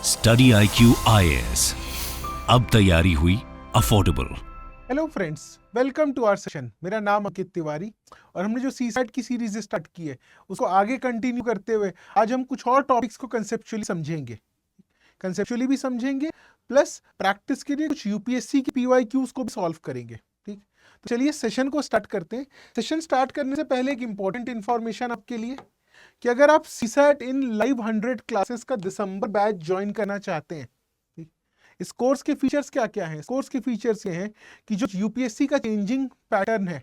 Study IQ IAS, अब तैयारी हुई affordable. Hello friends, welcome to our session. मेरा नाम अंकित तिवारी और हमने जो सीसैट की सीरीज स्टार्ट की है उसको आगे कंटिन्यू करते हुए आज हम कुछ और टॉपिक्स को कंसेप्चुअली समझेंगे। कंसेप्चुअली भी समझेंगे प्लस प्रैक्टिस के लिए कुछ यूपीएससी की PYQs को भी सॉल्व करेंगे। ठीक, तो चलिए सेशन को स्टार्ट करते हैं। सेशन स्टार्ट करने से पहले एक इंपॉर्टेंट इन्फॉर्मेशन आपके लिए कि अगर आप सीसैट इन लाइव 100 क्लासेस का दिसंबर बैच ज्वाइन करना चाहते हैं, इस कोर्स के फीचर्स क्या क्या हैं? इस कोर्स के फीचर्स ये हैं कि जो यूपीएससी का चेंजिंग पैटर्न है,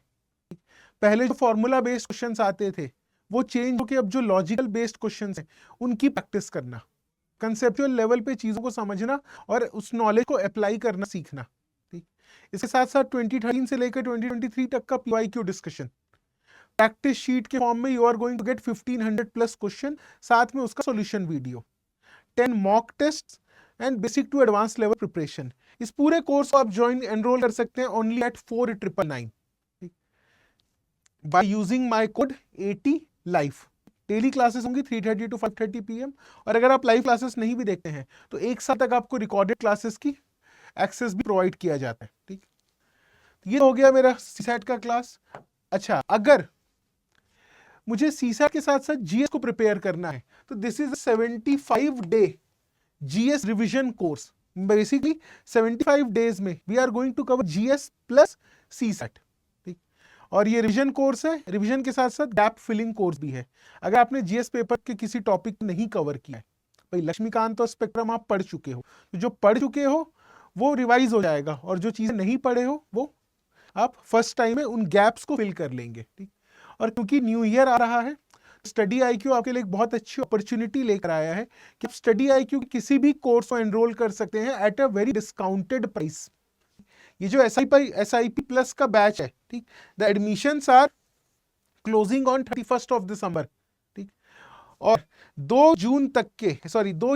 पहले जो फॉर्मूला बेस्ड क्वेश्चंस आते थे वो चेंज होकर अब जो लॉजिकल बेस्ड क्वेश्चंस हैं उनकी प्रैक्टिस करना, कंसेप्चुअल लेवल पे चीज़ों को समझना और उस नॉलेज को अप्लाई करना सीखना। ठीक, इसके साथ साथ 2013 से लेकर 2023 तक का PYQ डिस्कशन, प्रैक्टिस शीट के फॉर्म में you are going to get 1500 plus question, साथ में उसका solution video, 10 mock test and basic to advance level preparation. इस पूरे कोर्स को आप ज्वाइन एनरोल कर सकते हैं only at 4999 by using my code 80 life. Daily classes होंगी 3:30 to 5:30 PM और अगर आप लाइव क्लासेस नहीं भी देखते हैं तो एक साथ तक आपको रिकॉर्डेड क्लासेस की एक्सेस भी प्रोवाइड किया जाता है। ठीक, ये हो गया मेरा सीसैट का क्लास। अच्छा, अगर मुझे सीसैट के साथ साथ जीएस को प्रिपेयर करना है तो this is 75 day GS revision course. Basically 75 days में we are going to cover GS plus CSAT. ठीक, और ये रिवीजन कोर्स है, रिवीजन के साथ साथ गैप फिलिंग कोर्स भी है। अगर आपने GS पेपर के किसी टॉपिक नहीं कवर किया है, भाई लक्ष्मीकांत और स्पेक्ट्रम आप पढ़ चुके हो, तो जो पढ़ चुके हो वो रिवाइज हो जाएगा और जो चीज़ें नहीं पढ़े हो वो आप फर्स्ट टाइम में उन गैप्स को फिल कर लेंगे। ठीक, और क्योंकि न्यू ईयर आ रहा है, स्टडी IQ आपके लिए एक बहुत अच्छी अपॉर्चुनिटी लेकर आया है कि आप स्टडी IQ किसी भी कोर्स को एनरोल कर सकते हैं at a very discounted price. ये जो SIP प्लस का बैच है, ठीक, the admissions are closing on 31st of December. ठीक, और 2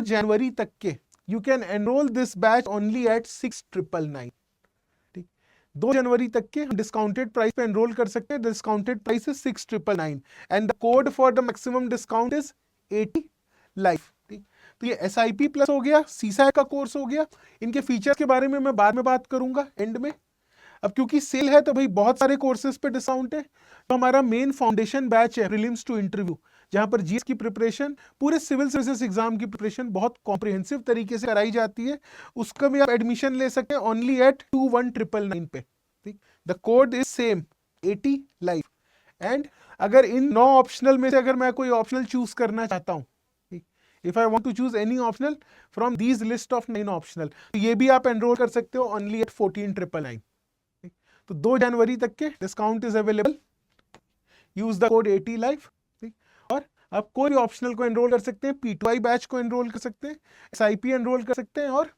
जनवरी तक के you can enrol this batch only at 6999। 2 जनवरी तक के हम डिस्काउंटेड प्राइस पे एनरोल कर सकते हैं। Discounted price is 6999 and the code for the maximum discount is 80 life. ठीक, तो ये SIP प्लस हो गया, सीसैट का कोर्स हो गया। इनके फीचर्स के बारे में मैं बाद में बात करूंगा एंड में। अब क्योंकि सेल है तो भाई बहुत सारे कोर्सेज पे डिस्काउंट है। तो हमारा मेन फाउंडेशन बैच है प्रीलिम्स टू इंटरव्यू, जहां पर GS की प्रिपरेशन, पूरे सिविल सर्विसेज एग्जाम की प्रिपरेशन बहुत कॉम्प्रिहेंसिव तरीके से कराई जाती है। उसका भी आप एडमिशन ले सकते हैं ओनली एट 2199 पे। ठीक, the code is same 80 life. And अगर इन 9 ऑप्शनल में से अगर मैं कोई ऑप्शनल चूज करना चाहता हूँ, if I want to choose any optional from these list of 9 optional, तो ये भी आप एनरोल कर सकते हो ओनली एट 14999। तो 2 जनवरी तक के discount is available, use the code 80 life. और आप कोई भी ऑप्शनल को एनरोल कर सकते हैं, P2I बैच को एनरोल कर सकते हैं, SIP एनरोल कर सकते हैं और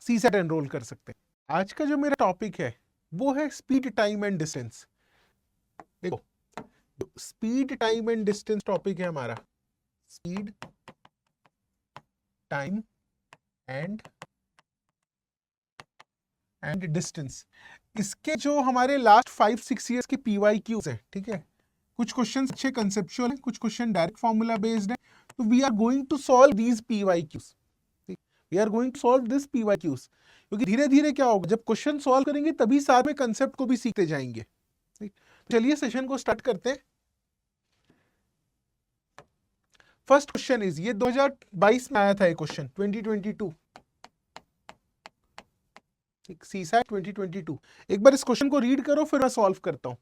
सीसैट एनरोल कर सकते हैं। आज का जो मेरा टॉपिक है वो है स्पीड, टाइम एंड डिस्टेंस। देखो, speed, time and distance topic है हमारा, स्पीड, टाइम एंड डिस्टेंस। इसके जो हमारे लास्ट 5-6 ईयर्स के PYQs है, ठीक है, कुछ क्वेश्चन अच्छे कंसेप्चुअल हैं, कुछ क्वेश्चन डायरेक्ट फॉर्मूला बेस्ड है। तो we are going to solve these PYQs। We are going to solve this PYQs, क्योंकि धीरे धीरे क्या होगा, जब क्वेश्चन सॉल्व करेंगे तभी साथ में कंसेप्ट को भी सीखते जाएंगे। चलिए सेशन को स्टार्ट करते हैं। फर्स्ट क्वेश्चन इज, ये 2022 में आया था ये क्वेश्चन, 2022, सीसैट 2022। एक बार इस क्वेश्चन को रीड करो फिर मैं सॉल्व करता हूं।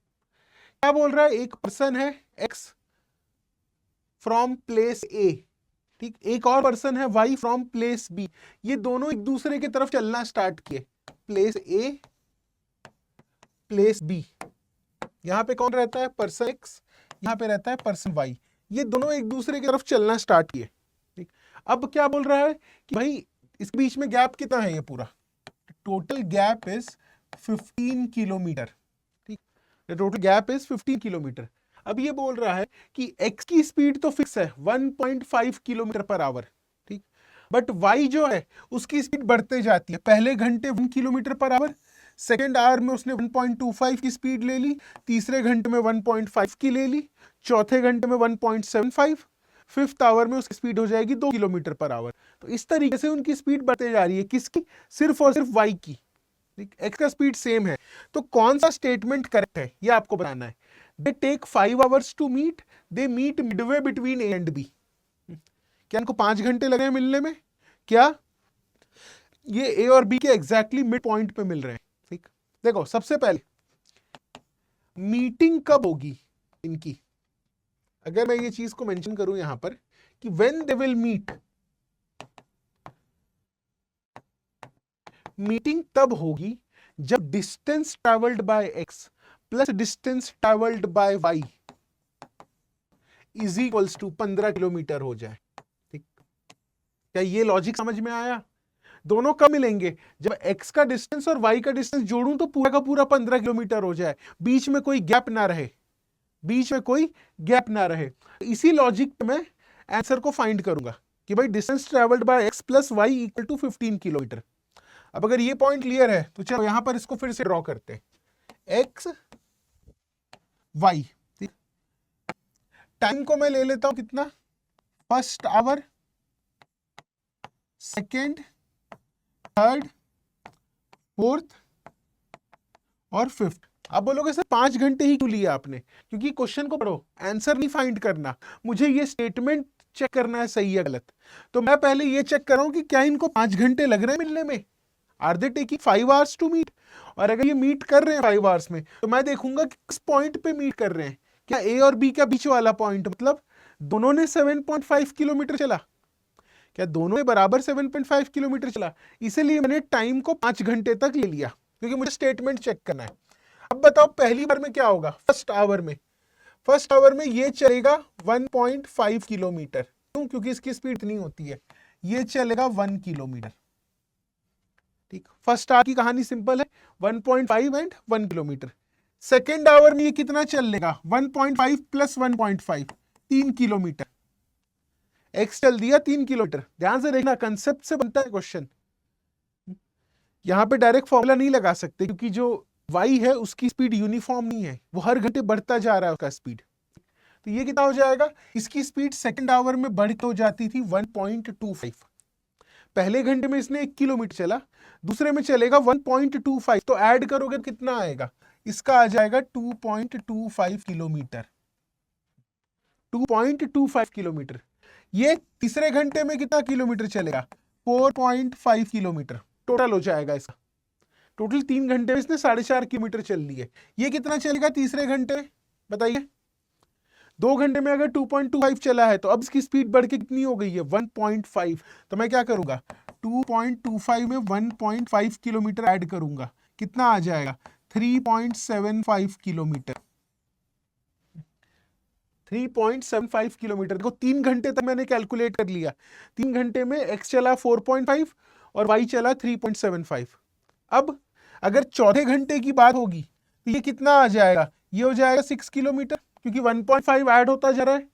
क्या बोल रहा है, एक पर्सन है X फ्रॉम प्लेस A, ठीक, एक और पर्सन है Y फ्रॉम प्लेस B। ये दोनों एक दूसरे की तरफ चलना स्टार्ट किए, प्लेस A प्लेस B। यहां पे कौन रहता है, पर्सन X, यहां पे रहता है पर्सन Y। ये दोनों एक दूसरे की तरफ चलना स्टार्ट किए। ठीक, अब क्या बोल रहा है कि भाई इसके बीच में गैप कितना है, ये पूरा टोटल गैप इज 15 किलोमीटर। ठीक, टोटल गैप इज 15 किलोमीटर। अब ये बोल रहा है कि X की स्पीड तो फिक्स है 1.5 किलोमीटर पर आवर, ठीक, बट Y जो है उसकी स्पीड बढ़ते जाती है। पहले घंटे 1 kilometre per hour, second hour में उसने 1.25 की स्पीड ले ली, तीसरे घंटे में 1.5 की ले ली, चौथे घंटे में 1.75, 5th आवर में उसकी स्पीड हो जाएगी 2 किलोमीटर पर आवर। तो इस तरीके से उनकी स्पीड बढ़ते जा रही है, किसकी? सिर्फ और सिर्फ y की। x का स्पीड सेम है, तो कौन सा स्टेटमेंट करेक्ट है ये आपको बताना है। They take 5 hours to meet, they meet midway between A and B. क्या इनको 5 घंटे लगे हैं मिलने में? क्या ये ए और बी के एग्जैक्टली मिड पॉइंट पे मिल रहे हैं? ठीक, देखो सबसे पहले मीटिंग कब होगी इनकी? अगर मैं ये चीज को मेंशन करूं यहां पर कि when they will meet, meeting तब होगी जब distance travelled by x plus distance travelled by y is equals to 15 kilometre हो जाए। ठीक, क्या ये लॉजिक समझ में आया? दोनों कब मिलेंगे? जब x का डिस्टेंस और y का डिस्टेंस जोड़ूं तो पूरा का पूरा 15 किलोमीटर हो जाए, बीच में कोई गैप ना रहे, बीच में कोई गैप ना रहे। इसी लॉजिक पे मैं आंसर को फाइंड करूंगा कि भाई distance travelled by x plus Y equal to 15 kilometre. अब अगर ये पॉइंट क्लियर है तो चलो यहां पर इसको फिर से ड्रॉ करते हैं। x y, ठीक, टाइम को मैं ले लेता हूं कितना? First hour, second, third, fourth और फिफ्थ। आप बोलोगे सर 5 घंटे ही क्यों लिया आपने? क्योंकि क्वेश्चन को पढ़ो, आंसर नहीं फाइंड करना, मुझे ये स्टेटमेंट चेक करना है सही है गलत। तो मैं पहले ये चेक कर रहा हूं कि क्या इनको 5 घंटे लग रहे हैं मिलने में? Are they taking 5 hours to meet? और अगर ये मीट कर रहे हैं 5 आवर्स में, तो मैं देखूंगा कि किस पॉइंट पे मीट कर रहे हैं। क्या ए और बी का बीच वाला पॉइंट, मतलब दोनों ने 7.5 किलोमीटर चला? क्या दोनों ने बराबर 7.5 किलोमीटर चला? इसीलिए मैंने टाइम को 5 घंटे तक ले लिया, क्योंकि मुझे स्टेटमेंट चेक करना है। अब बताओ पहली बार में क्या होगा? फर्स्ट आवर में, फर्स्ट आवर में ये चलेगा 1.5 किलोमीटर। क्यों? क्योंकि इसकी स्पीड इतनी होती है। ये चलेगा 1 किलोमीटर। ठीक, फर्स्ट आवर की कहानी सिंपल है, 1.5 एंड 1 किलोमीटर। सेकेंड आवर में ये कितना चल लेगा? 1.5 प्लस 1.5, 3 किलोमीटर। एक्स चल दिया 3 किलोमीटर। ध्यान से देखना, कंसेप्ट से बनता है क्वेश्चन। यहां पे डायरेक्ट फॉर्मूला नहीं लगा सकते, क्योंकि जो y है उसकी स्पीड यूनिफॉर्म नहीं है, वो हर घंटे बढ़ता जा रहा है उसका स्पीड। तो ये कितना हो जाएगा? इसकी स्पीड सेकंड आवर में बढ़ हो जाती थी 1.25। पहले घंटे में इसने 1 किलोमीटर चला, दूसरे में चलेगा 1.25। तो ऐड करोगे कितना आएगा? इसका आ जाएगा 2.25 किलोमीटर। 2.25 किलोमीटर। ये तीसरे घंटे में कितना किलोमीटर चलेगा? 4.5 किलोमीटर टोटल हो जाएगा इसका। टोटल 3 घंटे में इसने 4.5 किलोमीटर चल ली है। ये कितना चलेगा तीसरे घंटे में? बताइए। 2 घंटे में अगर 2.25 चला है तो अब इसकी स्पीड बढ़ के कितनी हो गई है? 1.5। तो मैं क्या करूंगा? 2.25 में 1.5 किलोमीटर ऐड करूंगा, कितना आ जाएगा? 3.75 किलोमीटर। 3.75 किलोमीटर। देखो 3 घंटे तक मैंने कैलकुलेट कर लिया। 3 घंटे में x चला 4.5 और y चला 3.75। अब अगर चौथे घंटे की बात होगी तो ये कितना आ जाएगा? ये हो जाएगा 6 किलोमीटर, क्योंकि 1.5 ऐड होता जा रहा है,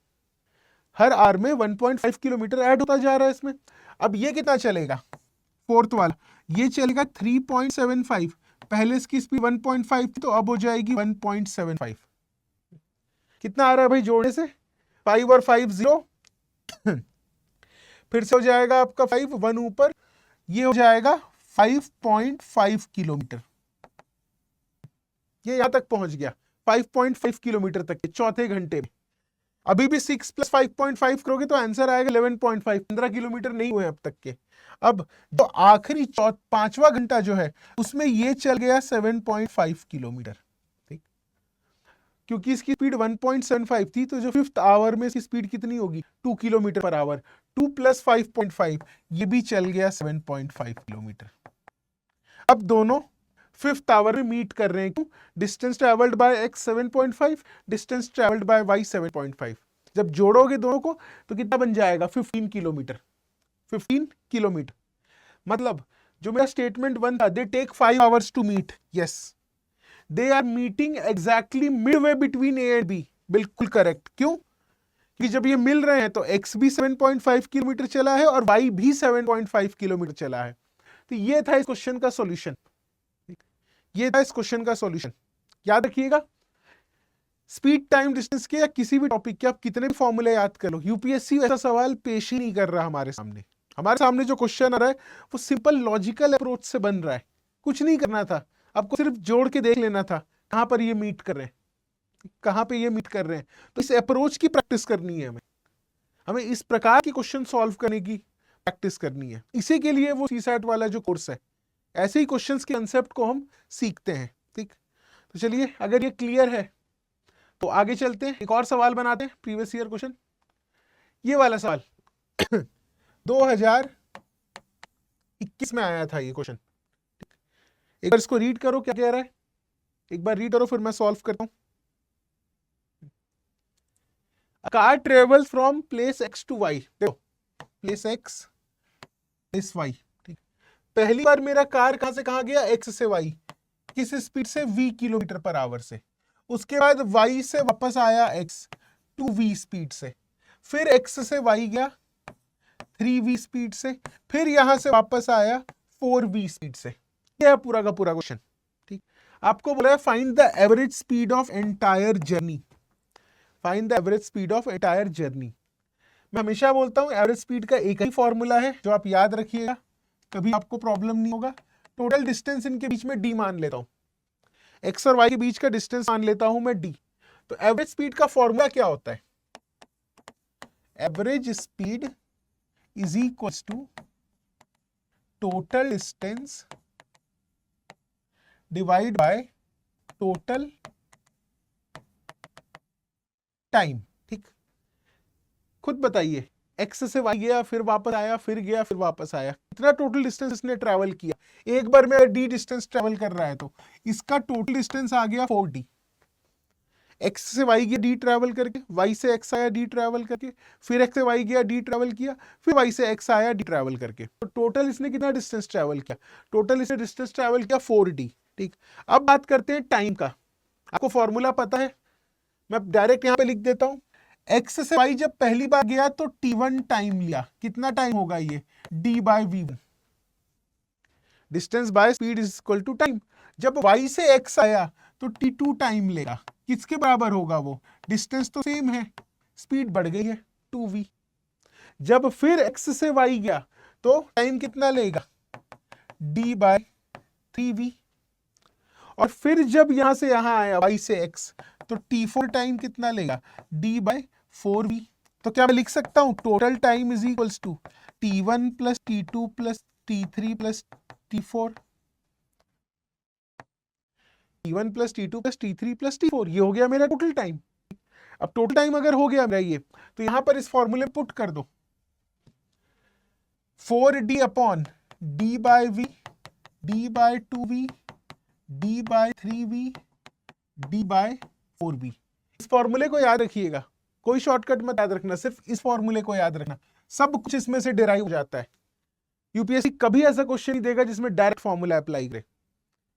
हर आवर में 1.5 किलोमीटर ऐड होता जा रहा है इसमें। अब ये कितना चलेगा? फोर्थ वाला ये चलेगा 3.75। पहले इसकी स्पीड 1.5 थी, तो अब हो जाएगी 1.75। कितना आ रहा है भाई जोड़ने से? 5 और 5 0 फिर से हो जाएगा आपका 5, 1 ऊपर, ये हो जाएगा 5.5 किलोमीटर। ये यहां तक पहुंच गया 5.5 किलोमीटर तक के चौथे घंटे में। अभी भी 6 प्लस 5.5 करोगे तो आंसर आएगा 11.5। 15 किलोमीटर नहीं हुए अब तक के। अब जो आखिरी 5वां घंटा जो है उसमें ये चल गया 7.5 किलोमीटर। ठीक, क्योंकि इसकी स्पीड 1.75 थी, तो जो 5th आवर में इसकी स्पीड कितनी होगी? 2 किलोमीटर पर आवर। 2 प्लस 5.5, ये भी चल गया 7.5 किलोमीटर। अब दोनों 5th आवर में मीट कर रहे हैं। क्यों? Distance travelled by x 7.5, distance travelled by y 7.5। जब जोड़ोगे दोनों को तो कितना बन जाएगा? 15 किलोमीटर। 15 किलोमीटर मतलब जो मेरा स्टेटमेंट 1 था, they take 5 hours to meet, yes, they are meeting exactly midway between A and B. बिल्कुल करेक्ट। क्यों? कि जब ये मिल रहे हैं तो x भी 7.5 किलोमीटर चला है और y भी 7.5 किलोमीटर चला है। तो ये था इस क्वेश्चन का सॉल्यूशन। ये था इस क्वेश्चन का सॉल्यूशन, याद रखिएगा। स्पीड, टाइम, डिस्टेंस के या किसी भी टॉपिक के आप कितने भी फॉर्मूले याद कर लो, यूपीएससी ऐसा सवाल पेश ही नहीं कर रहा हमारे सामने। हमारे सामने जो क्वेश्चन आ रहा है वो सिंपल लॉजिकल अप्रोच से बन रहा है। कुछ नहीं करना था, आपको सिर्फ जोड़ के देख लेना था कहाँ पर ये मीट कर रहे हैं, कहाँ पे ये मीट कर रहे हैं। तो इस अप्रोच की प्रैक्टिस करनी है हमें इस प्रकार के क्वेश्चन सॉल्व करने की प्रैक्टिस करनी है। इसी के लिए वो सीसैट वाला जो कोर्स है, ऐसे ही क्वेश्चंस के कंसेप्ट को हम सीखते हैं। ठीक, तो चलिए अगर ये क्लियर है तो आगे चलते हैं, एक और सवाल बनाते हैं प्रीवियस ईयर क्वेश्चन। ये वाला सवाल 2021 में आया था ये क्वेश्चन। एक बार इसको रीड करो, क्या कह रहा है, एक बार रीड करो फिर मैं सॉल्व करता हूं। Car travels from place X to Y, देखो प्लेस एक्स प्लेस वाई। ठीक, पहली बार मेरा कार कहां से कहां गया, एक्स से वाई, किस स्पीड से, v किलोमीटर पर आवर से। उसके बाद y से वापस आया x 2v स्पीड से, फिर x से y गया 3v स्पीड से, फिर यहां से वापस आया 4v स्पीड से। यह है पूरा का पूरा क्वेश्चन। ठीक, आपको बोला है find the average speed of entire journey, find the average speed of entire journey. मैं हमेशा बोलता हूं एवरेज स्पीड का एक ही फॉर्मूला है जो आप याद रखिएगा, कभी आपको प्रॉब्लम नहीं होगा। टोटल डिस्टेंस इनके बीच में d मान लेता हूं, x और y के बीच का डिस्टेंस मान लेता हूं मैं d। तो एवरेज स्पीड का फॉर्मूला क्या होता है, average speed is equal to total distance divide by total time. ठीक, खुद बताइए, x से y गया फिर वापस आया, फिर गया फिर वापस आया, कितना टोटल डिस्टेंस इसने ट्रैवल किया। एक बार में d डिस्टेंस ट्रैवल कर रहा है तो इसका टोटल डिस्टेंस आ गया 4d। x से y गया d ट्रैवल करके, y से x आया d ट्रैवल करके, फिर x से y गया d ट्रैवल किया, फिर y से x आया d ट्रैवल करके। तो टोटल इसने कितना डिस्टेंस ट्रैवल किया, टोटल इसने डिस्टेंस ट्रैवल किया 4d। ठीक, अब बात करते हैं टाइम का। आपको फॉर्मूला पता है, मैं डायरेक्ट यहां पे लिख देता हूं। x से y जब पहली बार गया तो t1 टाइम लिया, कितना टाइम होगा ये, d by v1, distance by speed is equal to time. जब y से x आया तो t2 टाइम लेगा, किसके बराबर होगा वो, डिस्टेंस तो सेम है, स्पीड बढ़ गई है 2v। जब फिर x से y गया तो टाइम कितना लेगा, d बाय 3v। और फिर जब यहां से यहां आया y से x तो t4 टाइम कितना लेगा, d बाय 4v। तो क्या मैं लिख सकता हूं, total time is equals to t1 plus t2 plus t3 plus t4, t1 plus t2 plus t3 plus t4, ये हो गया मेरा टोटल टाइम। अब टोटल टाइम अगर हो गया मेरा ये, तो यहां पर इस फॉर्मूले पुट कर दो 4d upon d by v, d by 2v, d by 3v, d by 4v। इस फॉर्मूले को याद रखिएगा, कोई शॉर्टकट मत याद रखना, सिर्फ इस फॉर्मूले को याद रखना, सब कुछ इसमें से डिराइव हो जाता है। यूपीएससी कभी ऐसा क्वेश्चन नहीं देगा जिसमें डायरेक्ट फॉर्मूला अप्लाई करे,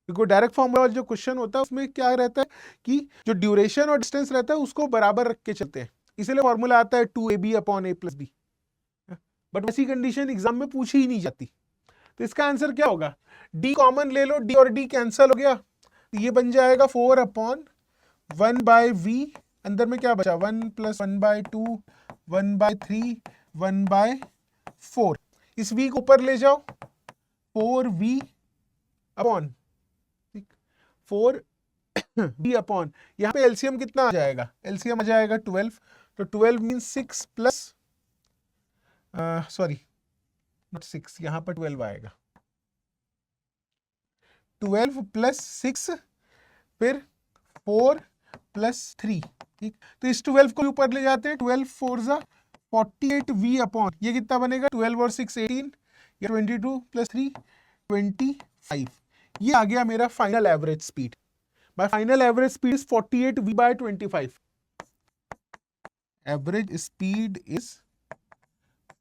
क्योंकि डायरेक्ट फॉर्मूला वाला जो क्वेश्चन होता है उसमें क्या रहता है कि जो ड्यूरेशन और डिस्टेंस रहता है उसको बराबर रख के चलते हैं, इसीलिए फॉर्मूला आता है 2ab upon a plus b। But वैसी कंडीशन एग्जाम में पूछी ही नहीं जाती। तो इसका आंसर क्या होगा, d कॉमन ले लो, d और d कैंसिल हो गया, तो ये बन जाएगा 4 अपॉन 1 बाय v, अंदर में क्या बचा 1 प्लस 1 बाय 2, 1 बाय 3, 1 बाय 4। इस v को ऊपर ले जाओ, 4v अपॉन 4v अपॉन, यहाँ पे एलसीएम कितना आ जाएगा, एलसीएम आ जाएगा 12। तो 12 मीन्स 6 प्लस सॉरी नॉट 6, यहाँ पर 12 आएगा, 12 प्लस 6 फिर 4 प्लस 3। ठीक, तो इस 12 को ऊपर ले जाते हैं, 12 4 जा 48v अपॉन, ये कितना बनेगा 12 और 6 18, ये 22 प्लस 3 25। ये आ गया मेरा final average speed. My final average speed is 48v by 25। Average speed is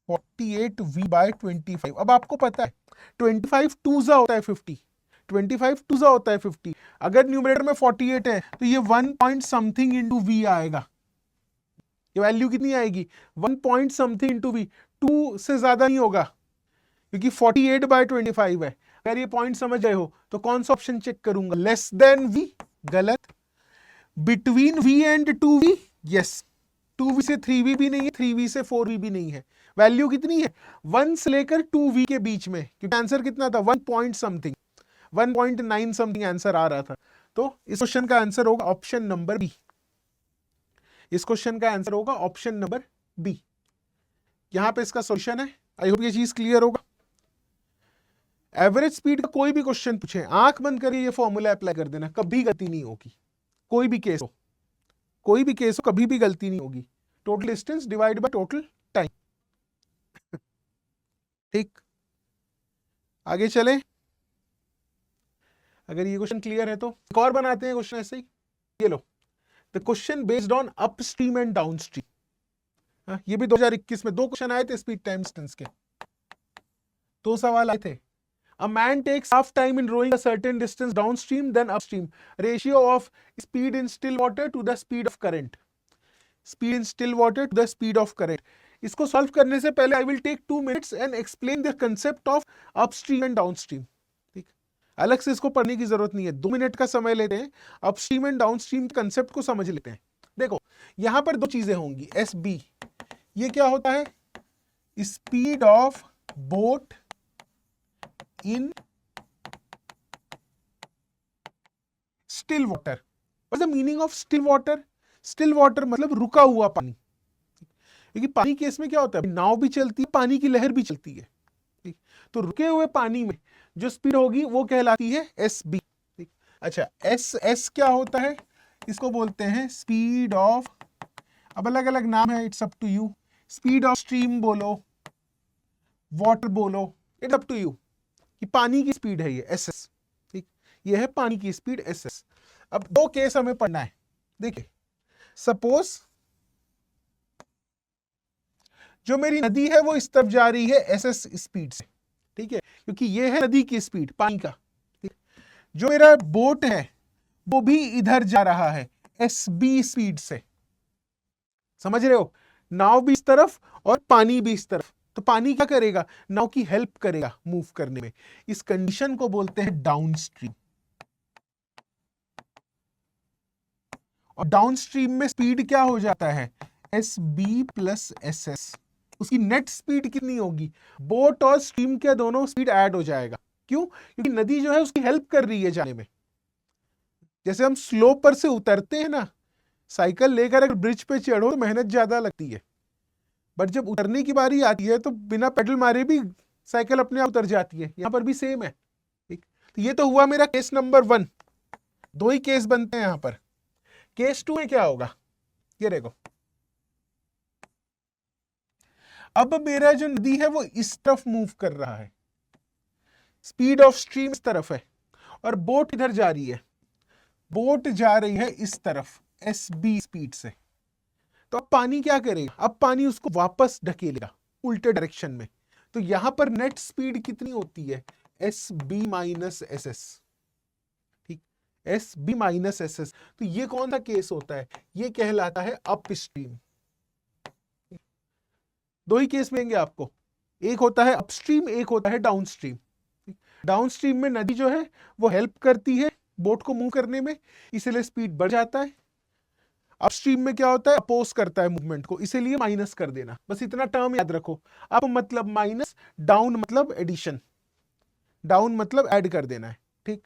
48v by 25। अब आपको पता है 25 2 जा होता है 50, 25 2 जा होता है 50। अगर न्यूमरेटर में 48 है तो ये 1 पॉइंट समथिंग इंटू v आएगा। ये वैल्यू कितनी आएगी, 1 पॉइंट समथिंग इंटू v, 2 से ज्यादा नहीं होगा क्योंकि 48 बाय 25 है। अगर ये पॉइंट समझ गए हो तो कौन सा ऑप्शन चेक करूंगा, लेस देन v, गलत, between v and 2v, yes 2v से 3v भी नहीं है, 3v से 4v भी नहीं है। वैल्यू कितनी है 1 से लेकर 2v के बीच में, क्योंकि आंसर कितना था 1 पॉइंट समथिंग, 1.9 समथिंग आंसर आ रहा था। तो इस क्वेश्चन का आंसर होगा ऑप्शन नंबर बी। इस क्वेश्चन का आंसर होगा ऑप्शन नंबर बी। यहां पे इसका सॉल्यूशन है। आई होप ये चीज क्लियर होगा। एवरेज स्पीड का कोई भी क्वेश्चन पूछे, आंख बंद करके ये फॉर्मूला अप्लाई कर देना, कभी गलती नहीं होगी। कोई भी केस हो, कोई भी केस हो, कभी भी गलती नहीं होगी। Total distance divide by total time. ठीक, आगे चले। अगर ये क्वेश्चन क्लियर है तो एक और बनाते हैं क्वेश्चन ऐसे ही। ये लो, the question based on upstream and downstream. ये भी 2021 में 2 क्वेश्चन आए थे स्पीड टाइम डिस्टेंस के, 2 सवाल आए थे। A man takes half time in rowing a certain distance downstream than upstream. Ratio of speed in still water to the speed of current. Speed in still water to the speed of current. इसको solve करने से पहले I will take 2 minutes and explain the concept of upstream and downstream. ठीक, अलग से इसको पढ़ने की जरूरत नहीं है, 2 मिनट का समय लेते हैं, अपस्ट्रीम एंड डाउनस्ट्रीम कंसेप्ट को समझ लेते हैं। देखो यहां पर 2 चीजें होंगी, एस बी, ये क्या होता है speed of boat in still water. What's the meaning of still water? Still water मतलब रुका हुआ पानी। क्योंकि पानी केस में क्या होता है, नाव भी चलती है, पानी की लहर भी चलती है। ठीक, तो रुके हुए पानी में जो स्पीड होगी वो कहलाती है एस बी। ठीक, अच्छा एस क्या होता है, इसको बोलते हैं स्पीड ऑफ, अब अलग अलग नाम है, it's up to you. Speed of stream बोलो, वाटर बोलो, इट्स अप टू यू। पानी की स्पीड है ये एस एस। ठीक, ये है पानी की स्पीड एस एस। अब 2 केस हमें पढ़ना है। देखिए सपोज जो मेरी नदी है वो इस तरफ जा रही है एस एस स्पीड से, ठीक है, क्योंकि ये है नदी की स्पीड पानी का। ठीक, जो मेरा बोट है वो भी इधर जा रहा है एस बी स्पीड से। समझ रहे हो, नाव भी इस तरफ और पानी भी इस तरफ, तो पानी क्या करेगा, नाव की हेल्प करेगा मूव करने में। इस कंडीशन को बोलते हैं डाउनस्ट्रीम। और डाउनस्ट्रीम में स्पीड क्या हो जाता है S B plus S S. उसकी नेट स्पीड कितनी होगी, बोट और स्ट्रीम के दोनों स्पीड ऐड हो जाएगा। क्यों, क्योंकि नदी जो है उसकी हेल्प कर रही है जाने में। जैसे हम स्लोप पर से उतरते हैं ना, साइकिल लेकर अगर ब्रिज पे चढ़ो तो मेहनत ज्यादा लगती है, बट जब उतरने की बारी आती है तो बिना पेडल मारे भी साइकिल अपने आप उतर जाती है। यहां पर भी सेम है। ठीक, तो ये तो हुआ मेरा केस नंबर 1। 2 ही केस बनते हैं यहां पर। केस 2 में क्या होगा, ये देखो, अब मेरा जो नदी है वो इस तरफ मूव कर रहा है, स्पीड ऑफ स्ट्रीम इस तरफ है, और बोट इधर जा रही है। बोट जा रही है इस तरफ एस बी स्पीड से। तो अब पानी क्या करेगा, अब पानी उसको वापस ढकेलेगा उल्टे डायरेक्शन में। तो यहां पर नेट स्पीड कितनी होती है S B minus S S. ठीक, S B minus S S. तो ये कौन सा केस होता है, ये कहलाता है अप स्ट्रीम। 2 ही केस मिलेंगे आपको, एक होता है अपस्ट्रीम, एक होता है डाउनस्ट्रीम। डाउनस्ट्रीम में नदी जो है वो हेल्प करती है बोट को मूव करने में, इसलिए स्पीड बढ़ जाता है। अपस्ट्रीम में क्या होता है, अपोज करता है मूवमेंट को, इसीलिए माइनस कर देना। बस इतना टर्म याद रखो, अप मतलब माइनस, डाउन मतलब एडिशन, डाउन मतलब ऐड कर देना है। ठीक,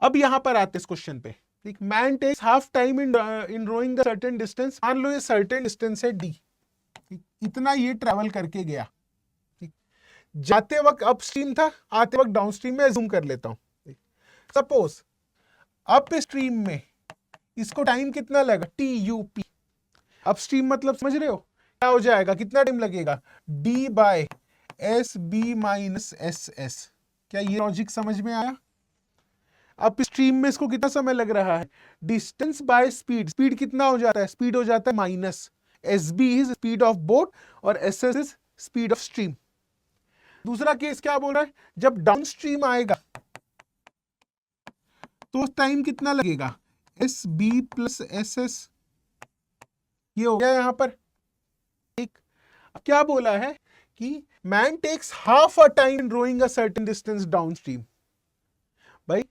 अब यहां पर आते हैं इस क्वेश्चन पे। ठीक, man takes half time in rowing a certain distance. मान लो ये सर्टेन डिस्टेंस है डी, इतना ये ट्रैवल करके गया। ठीक, जाते वक्त अपस्ट्रीम था, आते वक्त डाउनस्ट्रीम में जूम कर लेता हूं। सपोज अप स्ट्रीम में इसको टाइम कितना लगा, टी यू पी। अपस्ट्रीम मतलब समझ रहे हो क्या हो जाएगा, कितना टाइम लगेगा, D by S B minus S S. क्या ये लॉजिक समझ में आया। अपस्ट्रीम में इसको कितना समय लग रहा है, डिस्टेंस बाय स्पीड। स्पीड कितना हो जाता है, स्पीड हो जाता है minus, S B is speed of boat और S S is speed of stream. दूसरा केस क्या बोल रहा है, जब डाउन स्ट्रीम आएगा तो टाइम कितना लगेगा, S B plus S S. ये हो गया यहां पर। एक क्या बोला है कि man takes half a time in rowing a certain distance downstream. भाई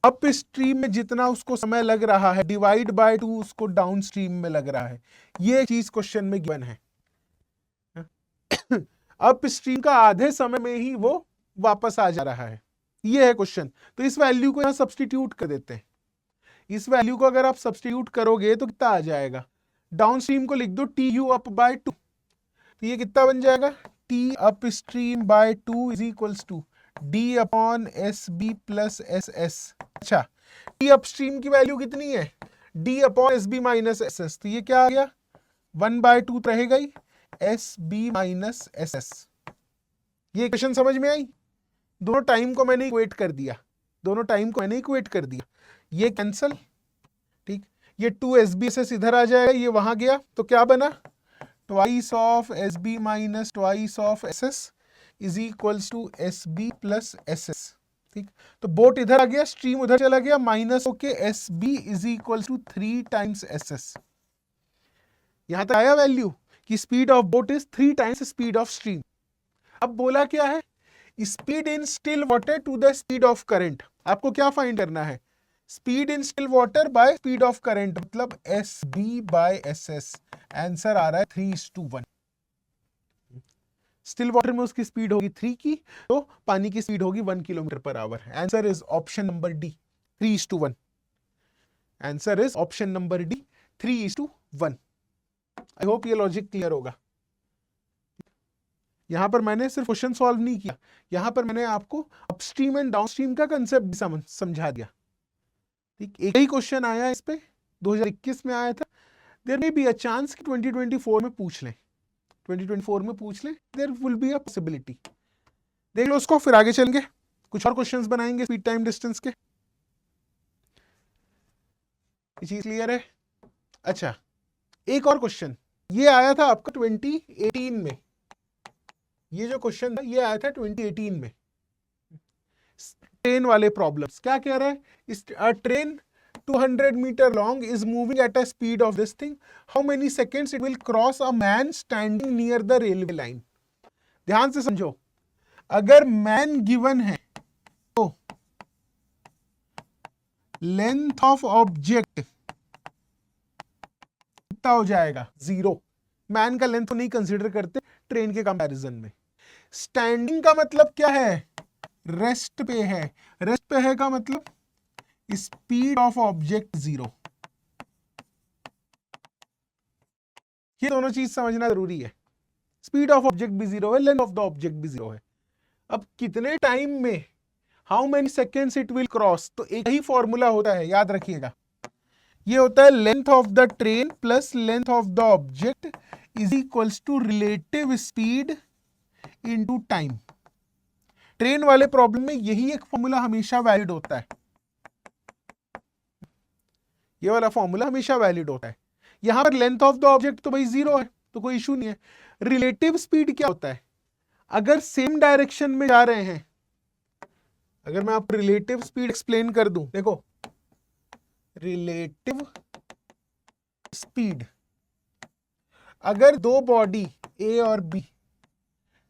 अप स्ट्रीम में जितना उसको समय लग रहा है डिवाइड बाय 2 उसको डाउन स्ट्रीम में लग रहा है। ये चीज क्वेश्चन में गिवन है। अप स्ट्रीम का आधे समय में ही वो वापस आ जा रहा है, ये है क्वेश्चन। तो इस वैल्यू को यहां सब्सटीट्यूट कर देते हैं। इस वैल्यू को अगर आप सब्सटीट्यूट करोगे तो कितना आ जाएगा, डाउन स्ट्रीम को लिख दो टी यू अप बाय 2, तो ये कितना बन जाएगा, T upstream by 2 is equals to D upon S B plus S S. अच्छा, टी अप स्ट्रीम की वैल्यू कितनी है, D upon S B minus S S, तो ये क्या आ गया 1/2 रहेगा ही, S B minus S S. ये इक्वेशन समझ में आई? दोनों टाइम को मैंने इक्वेट कर दिया, दोनों टाइम को मैंने इक्वेट कर दिया, ये कैंसल, ठीक। ये 2 एस बी एस एस इधर आ जाएगा, ये वहां गया, तो क्या बना, twice of S B minus twice of S S is equals to S B plus S S, ठीक। तो बोट इधर आ गया, स्ट्रीम उधर चला गया, माइनस होके S B is equals to 3 times S S. यहां तक आया वैल्यू कि speed of boat is 3 times speed of stream. अब बोला क्या है, speed in still water to the speed of current. आपको क्या फाइंड करना है, speed in still water by speed of current, मतलब S B by S S. Answer आ रहा है 3:1। स्टिल वाटर में उसकी स्पीड होगी 3 की, तो पानी की स्पीड होगी 1 kilometre per hour. Answer is option number D, 3:1। Answer is option number D, 3:1। I hope ये लॉजिक क्लियर होगा। यहां पर मैंने सिर्फ क्वेश्चन सॉल्व नहीं किया, यहां पर मैंने आपको अपस्ट्रीम एंड डाउनस्ट्रीम का कंसेप्ट भी समझा दिया, ठीक। एक ही क्वेश्चन आया इस पे, 2021 में आया था। There may be a chance कि 2024 में पूछ लें, 2024 में पूछ लें, there will be a possibility. देख लो उसको, फिर आगे चलेंगे, कुछ और क्वेश्चंस बनाएंगे स्पीड टाइम डिस्टेंस के। ये चीज क्लियर है? अच्छा, एक और क्वेश्चन ये आया था आपका 2018 में, ये जो क्वेश्चन था ये आया था 2018 में, ट्रेन वाले प्रॉब्लम्स। क्या कह रहा है, train 200 metre long is moving at a speed of this thing, how many seconds it will cross a man standing near the railway line. ध्यान से समझो, अगर मैन गिवन है तो लेंथ ऑफ ऑब्जेक्ट कितना हो जाएगा, 0। मैन का लेंथ को नहीं कंसीडर करते ट्रेन के कंपैरिजन में। स्टैंडिंग का मतलब क्या है, रेस्ट पे है, रेस्ट पे है का मतलब स्पीड ऑफ ऑब्जेक्ट 0। ये दोनों चीज समझना जरूरी है, स्पीड ऑफ ऑब्जेक्ट भी 0 है, लेंथ ऑफ द ऑब्जेक्ट भी 0 है। अब कितने टाइम में, how many seconds it will cross, तो एक ही फॉर्मूला होता है, याद रखिएगा। ये होता है length of the train plus length of the object is equals to relative speed into time. Train वाले प्रॉब्लम में यही एक फॉर्मूला हमेशा वैलिड होता है, ये वाला फॉर्मूला हमेशा वैलिड होता है। यहां पर लेंथ ऑफ द ऑब्जेक्ट तो भाई 0 है, तो कोई इशू नहीं है। रिलेटिव स्पीड क्या होता है, अगर सेम डायरेक्शन में जा रहे हैं, अगर मैं आपको रिलेटिव स्पीड एक्सप्लेन कर दूं, देखो रिलेटिव स्पीड, अगर दो बॉडी ए और बी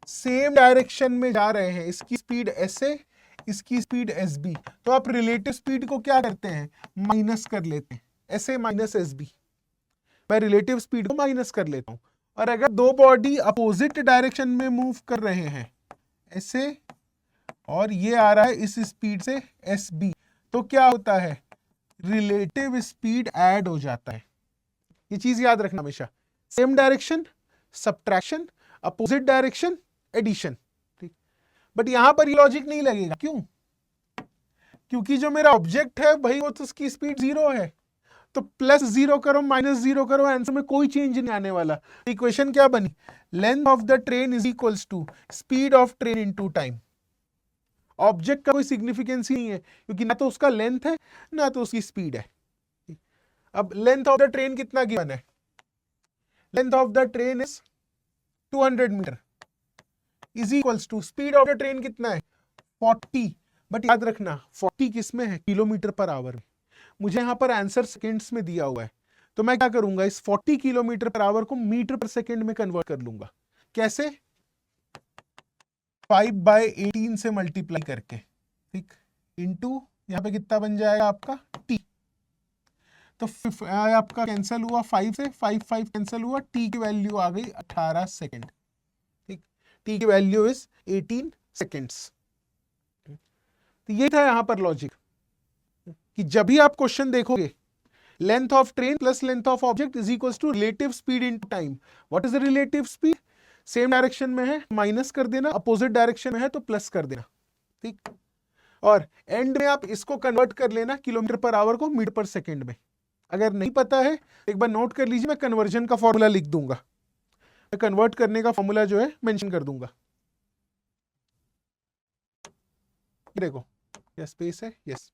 सेम डायरेक्शन में जा रहे हैं, इसकी स्पीड एस ए, इसकी स्पीड एस बी, तो आप रिलेटिव स्पीड को क्या करते हैं, माइनस कर लेते हैं, S A minus S B. मैं रिलेटिव स्पीड को माइनस कर लेता हूं। और अगर दो बॉडी अपोजिट डायरेक्शन में मूव कर रहे हैं, एस ए और ये आ रहा है इस स्पीड से एस बी, तो क्या होता है, रिलेटिव स्पीड ऐड हो जाता है। ये चीज याद रखना हमेशा, same direction subtraction, opposite direction addition, ठीक। बट यहां पर ये लॉजिक नहीं लगेगा, क्यों, क्योंकि जो मेरा ऑब्जेक्ट है भाई वो तो उसकी स्पीड 0 है, तो प्लस 0 करो माइनस 0 करो, आंसर में कोई चेंज नहीं आने वाला। इक्वेशन क्या बनी, length of the train is equals to speed of train into time. Object का कोई सिग्निफिकेंस ही नहीं है, क्योंकि ना तो उसका लेंथ है ना तो उसकी स्पीड है। अब लेंथ ऑफ द ट्रेन कितना गिवन है, length of the train is 200 metre is equals to speed of the train कितना है 40। बट याद रखना 40 किस में है, किलोमीटर पर आवर में। मुझे यहां पर आंसर सेकेंड्स में दिया हुआ है, तो मैं क्या करूंगा, इस 40 किलोमीटर पर आवर को मीटर पर सेकेंड में कन्वर्ट कर लूंगा। कैसे, 5/18 से मल्टीप्लाई करके, ठीक, इंटू यहाँ पे कितना बन जाएगा आपका t। तो आपका कैंसिल हुआ 5 से, 5 कैंसिल हुआ, t की वैल्यू आ गई 18 सेकेंड। ठीक, t की वैल्यू इज 18 सेकेंड्स। तो ये था यहाँ पर लॉजिक कि जब भी आप क्वेश्चन देखोगे, length of train plus length of object is equal to relative speed in time. What is the relative speed? Same direction में है माइनस कर देना, अपोजिट डायरेक्शन में है तो प्लस कर देना। ठीक, और एंड में आप इसको कन्वर्ट कर लेना किलोमीटर पर आवर को मीटर पर सेकेंड में। अगर नहीं पता है एक बार नोट कर लीजिए, मैं कन्वर्जन का फॉर्मूला लिख दूंगा, मैं कन्वर्ट करने का फॉर्मूला जो है मेंशन कर दूंगा। देखो यह स्पेस है, यस,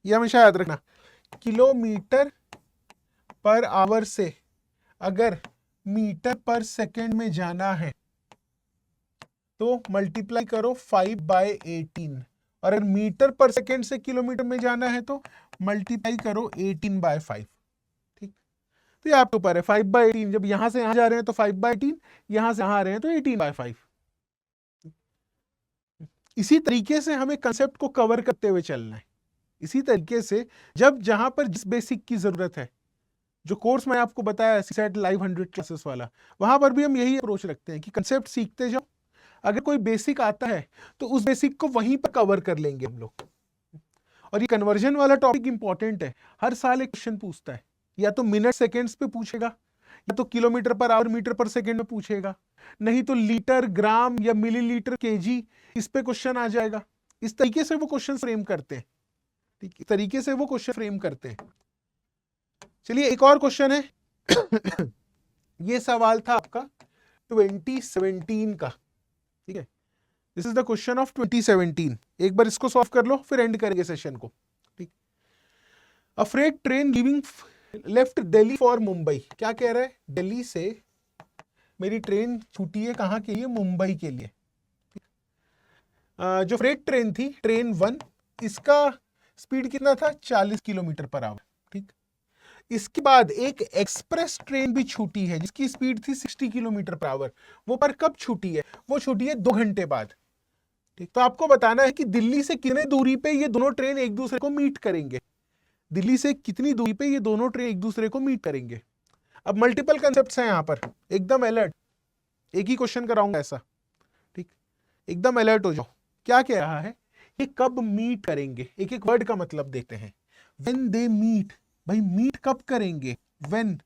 ये हमेशा याद रखना, किलोमीटर पर आवर से अगर मीटर पर सेकेंड में जाना है तो मल्टीप्लाई करो 5/18, और अगर मीटर पर सेकेंड से किलोमीटर में जाना है तो मल्टीप्लाई करो 18/5। ठीक, तो ये आपके ऊपर है 5/18। जब यहां से यहां जा रहे हैं तो 5/18, यहां से यहां आ रहे हैं तो 18/5। इसी तरीके से हमें कंसेप्ट को कवर करते हुए चलना है। इसी तरीके से जब जहां पर जिस बेसिक की जरूरत है, जो कोर्स मैं आपको बताया सीसैट लाइव 100 क्लासेस वाला, वहां पर भी हम यही अप्रोच रखते हैं कि कंसेप्ट सीखते जाओ, अगर कोई बेसिक आता है तो उस बेसिक को वहीं पर कवर कर लेंगे हम लोग। और ये कन्वर्जन वाला टॉपिक इंपॉर्टेंट है, हर साल एक क्वेश्चन पूछता है, या तो मिनट सेकेंड्स पे पूछेगा, या तो किलोमीटर पर आवर मीटर पर सेकेंड में पूछेगा, नहीं तो लीटर ग्राम या मिलीलीटर केजी, इस पे क्वेश्चन आ जाएगा। इस तरीके से वो क्वेश्चन फ्रेम करते हैं। ठीक, इस तरीके से वो क्वेश्चन फ्रेम करते हैं। चलिए एक और क्वेश्चन है ये सवाल था आपका 2017 का। ठीक है, this is the question of 2017। एक बार इसको सॉल्व कर लो फिर एंड करेंगे सेशन को। ठीक, a freight train leaving left Delhi for Mumbai. क्या कह रहा है? दिल्ली से मेरी ट्रेन छूटी है कहां के लिए? मुंबई के लिए। जो फ्रेट ट्रेन थी, ट्रेन 1, इसका स्पीड कितना था? 40 किलोमीटर पर आवर। ठीक, इसके बाद एक एक्सप्रेस ट्रेन भी छूटी है जिसकी स्पीड थी 60 किलोमीटर पर आवर। वो पर कब छूटी है? वो छूटी है 2 घंटे बाद। ठीक, तो आपको बताना है कि दिल्ली से कितने दूरी पे ये दोनों ट्रेन एक दूसरे को मीट करेंगे। दिल्ली से कितनी दूरी पे ये दोनों ट्रेन एक दूसरे को मीट करेंगे। अब मल्टीपल कंसेप्ट्स हैं यहां पर, एकदम अलर्ट, एक ही क्वेश्चन कराऊंगा ऐसा। ठीक, एकदम अलर्ट हो जाओ। क्या कह रहा है? ये कब मीट करेंगे? एक एक वर्ड का मतलब देते हैं। व्हेन दे मीट, भाई मीट कब करेंगे? When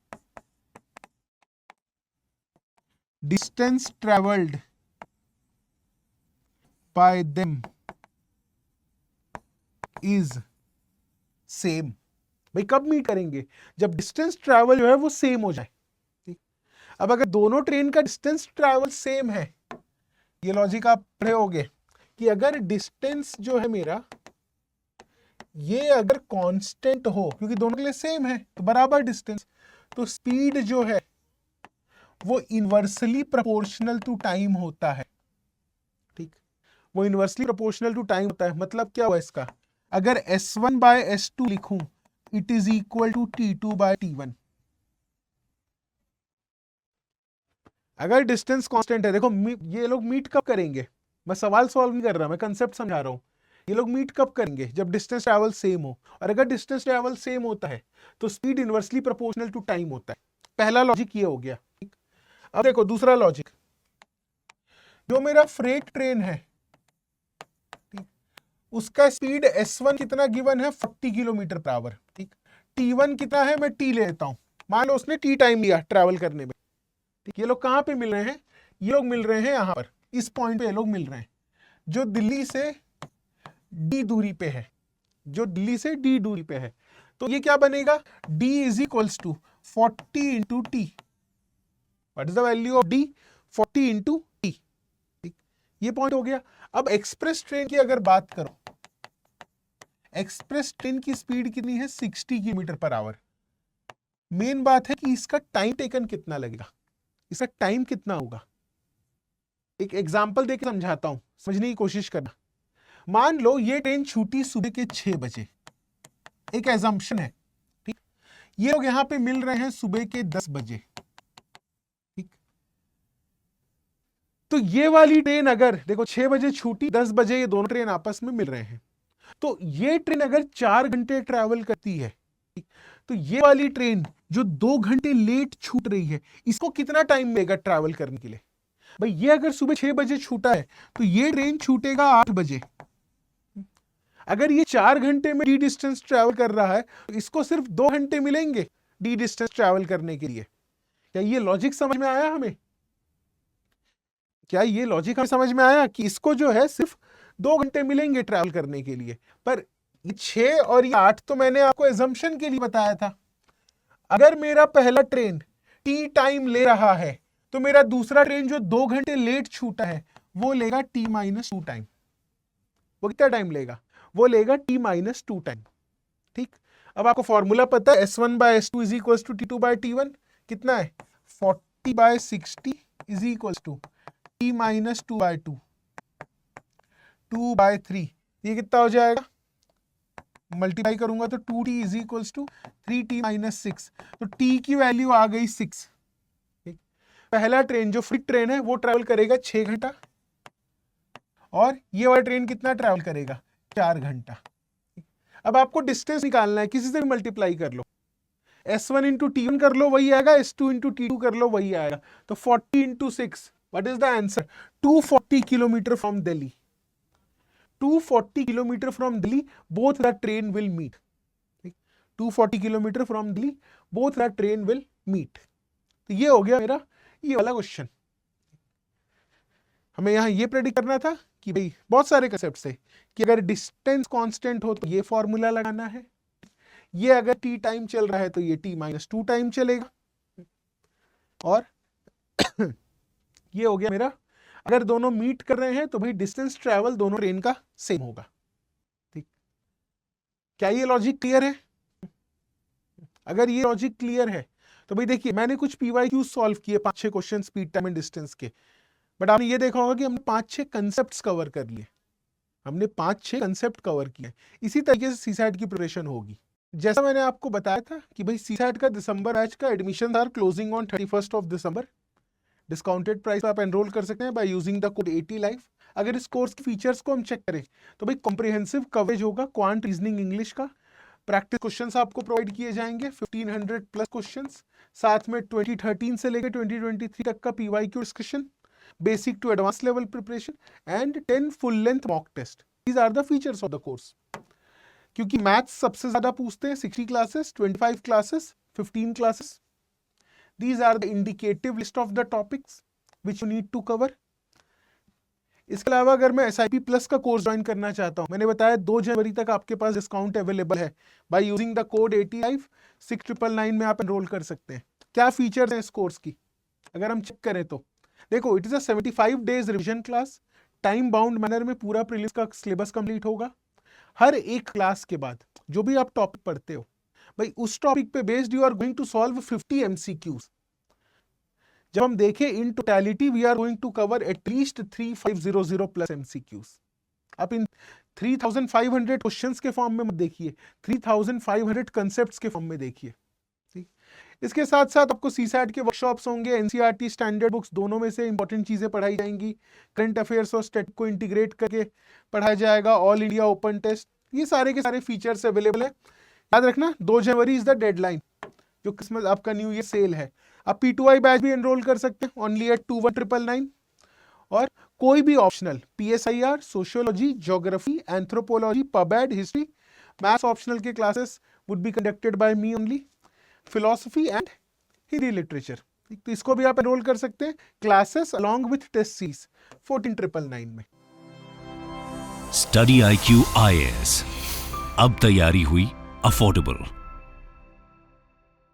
distance travelled by them is same. भाई कब मीट करेंगे? जब डिस्टेंस ट्रैवल जो है वो सेम हो जाए। ठीक, अब अगर दोनों ट्रेन का डिस्टेंस ट्रैवल सेम है, ये लॉजिक आप पढ़े होगे कि अगर डिस्टेंस जो है मेरा ये अगर कांस्टेंट हो, क्योंकि दोनों के लिए सेम है तो बराबर डिस्टेंस, तो स्पीड जो है वो इनवर्सली प्रोपोर्शनल टू टाइम होता है। ठीक, वो इनवर्सली प्रोपोर्शनल टू टाइम होता है। मतलब क्या हुआ इसका? अगर S1/S2 लिखूं, it is equal to T2/T1। अगर डिस्टेंस कांस्टेंट है, देखो ये लोग मीट कब करेंगे? मैं सवाल सॉल्व नहीं कर रहा, मैं कंसेप्ट समझा रहा हूं। ये लोग मीट कब करेंगे? जब डिस्टेंस ट्रैवल सेम हो, और अगर डिस्टेंस ट्रैवल सेम होता है तो speed inversely proportional to time होता है। पहला लॉजिक ये हो गया। ठीक, अब देखो दूसरा लॉजिक, जो मेरा फ्रेट ट्रेन है, ठीक, उसका स्पीड S1 कितना गिवन है? 40 किलोमीटर पर आवर। ठीक, T1 कितना है? मैं T ले लेता हूं, मान लो उसने T टाइम लिया ट्रैवल करने में। ठीक, ये लोग कहां पे मिल रहे हैं? ये लोग मिल रहे हैं यहां पर, इस पॉइंट पे ये लोग मिल रहे हैं, जो दिल्ली से D दूरी पे है, जो दिल्ली से D दूरी पे है। तो ये क्या बनेगा? D is equals to 40 into T. What is the value of D? 40 into T. ठीक, ये पॉइंट हो गया। अब एक्सप्रेस ट्रेन की अगर बात करो, एक्सप्रेस ट्रेन की स्पीड कितनी है? 60 किलोमीटर पर आवर। मेन बात है कि इसका टाइम टेकन कितना लगेगा, इसका टाइम कितना होगा। एक एग्जांपल देके समझाता हूं, समझने की कोशिश करना। मान लो ये ट्रेन छूटी सुबह के 6 बजे, एक एजम्पशन है। ठीक, ये लोग यहां पे मिल रहे हैं सुबह के 10 बजे। ठीक, तो ये वाली ट्रेन अगर देखो 6 बजे छूटी, 10 बजे ये दोनों ट्रेन आपस में मिल रहे हैं, तो ये ट्रेन अगर 4 घंटे ट्रैवल करती है, तो ये वाली ट्रेन जो 2 घंटे लेट छूट रही है, इसको कितना टाइम मिलेगा ट्रैवल करने के लिए? भाई ये अगर सुबह 6 बजे छूटा है तो ये ट्रेन छूटेगा 8 बजे। अगर ये 4 घंटे में डी डिस्टेंस ट्रैवल कर रहा है तो इसको सिर्फ 2 घंटे मिलेंगे डी डिस्टेंस ट्रैवल करने के लिए। क्या ये लॉजिक समझ में आया हमें? क्या ये लॉजिक हमें समझ में आया कि इसको जो है सिर्फ 2 घंटे मिलेंगे ट्रैवल करने के लिए? पर 6 और ये 8 तो मैंने आपको एजम्पशन के लिए बताया था। अगर मेरा पहला ट्रेन टी टाइम ले रहा है तो मेरा दूसरा ट्रेन जो 2 घंटे लेट छूटा है वो लेगा t-2 टाइम। वो कितना टाइम लेगा? वो लेगा t-2 टाइम। ठीक, अब आपको फॉर्मूला पता है, S1/S2 is equal to T2/T1 कितना है? 40/60 इज इक्वल टू t-2/2 2/3। ये कितना हो जाएगा? मल्टीप्लाई करूंगा तो 2t is equal to 3t-6। तो t की वैल्यू आ गई 6। पहला ट्रेन जो फ्री ट्रेन है वो ट्रैवल करेगा 6 घंटा, और ये वाला ट्रेन कितना ट्रैवल करेगा? 4 घंटा। अब आपको डिस्टेंस निकालना है, किसी से भी मल्टीप्लाई कर लो, S1 इंटू T1 कर लो वही आएगा, S2 इंटू T2 कर लो वही आएगा। तो 40 into 6, what is the answer? 240 kilometre from Delhi. 240 kilometre from Delhi both the train will meet. 240 kilometre from Delhi both the train will meet. तो ये हो गया मेरा ये वाला क्वेश्चन। हमें यहां ये प्रेडिक्ट करना था कि भाई बहुत सारे कंसेप्ट है कि अगर डिस्टेंस कांस्टेंट हो तो ये फॉर्मूला लगाना है, ये अगर टी टाइम चल रहा है तो ये t-2 टाइम चलेगा, और ये हो गया मेरा अगर दोनों मीट कर रहे हैं तो भाई डिस्टेंस ट्रैवल दोनों ट्रेन का सेम होगा। ठीक, क्या ये लॉजिक क्लियर है? अगर ये लॉजिक क्लियर है तो भाई देखिए मैंने कुछ PYQ सॉल्व किए, 5-6 question speed time and distance के, बट आपने ये देखा होगा कि हमने 5-6 कंसेप्ट कवर कर लिए। हमने 5-6 कंसेप्ट कवर किए। इसी तरीके से सीसैट की प्रिपरेशन होगी। जैसा मैंने आपको बताया था कि भाई सीसैट का दिसंबर बैच का admission are closing on 31st of December. Discounted price आप एनरोल कर सकते हैं by using the code 80 life. अगर इस कोर्स के फीचर्स को हम चेक करें तो भाई कॉम्प्रिहेंसिव कवरेज होगा क्वांट, रीजनिंग, इंग्लिश का। प्रैक्टिस क्वेश्चंस आपको प्रोवाइड किए जाएंगे 1500 प्लस क्वेश्चंस, साथ में 2013 से लेकर 2023 तक का PYQ discussion, basic to advance level preparation and 10 full length mock test. These are the features of the course. क्योंकि मैथ्स सबसे ज्यादा पूछते हैं, 60 classes, 25 classes, 15 classes. These are the indicative list of the topics which you need to cover. इसके अलावा अगर मैं SIP plus का कोर्स ज्वाइन करना चाहता हूं, मैंने बताया 2 जनवरी तक आपके पास डिस्काउंट अवेलेबल है। Bye using the code 80 life 6999 में आप एनरोल कर सकते हैं। क्या फीचर्स हैं इस कोर्स की अगर हम चेक करें तो देखो, it is a 75 days revision class, time bound manner में पूरा प्रीलिम्स का सिलेबस कंप्लीट होगा। हर एक क्लास के बाद जो भी आप टॉपिक पढ़ते हो भाई उस टॉपिक पे based you are going to solve 50 MCQs। जब हम देखें in totality we are going to cover at least 3500 plus MCQs। आप इन 3500 क्वेश्चंस के फॉर्म में मत देखिए, 3500 कंसेप्ट्स के फॉर्म में देखिए। इसके साथ साथ आपको सीसैट के वर्कशॉप्स होंगे, NCERT स्टैंडर्ड बुक्स दोनों में से इंपॉर्टेंट चीजें पढ़ाई जाएंगी, करंट अफेयर्स और स्टैट को इंटीग्रेट करके पढ़ाया जाएगा, ऑल इंडिया ओपन टेस्ट, ये सारे के सारे फीचर्स अवेलेबल है। याद रखना 2 जनवरी इज द डेडलाइन, जो क्रिसमस आपका न्यू ईयर सेल है। आप P2I बैच भी एनरोल कर सकते हैं ओनली एट 2199। और कोई भी optional PSIR, sociology, geography, anthropology, pub ad, history, maths optional के classes would be conducted by me only, philosophy and Hindi literature, तो इसको भी आप एनरोल कर सकते हैं classes along with test series 14999 में। स्टडी IQ IAS, अब तैयारी हुई अफोर्डेबल।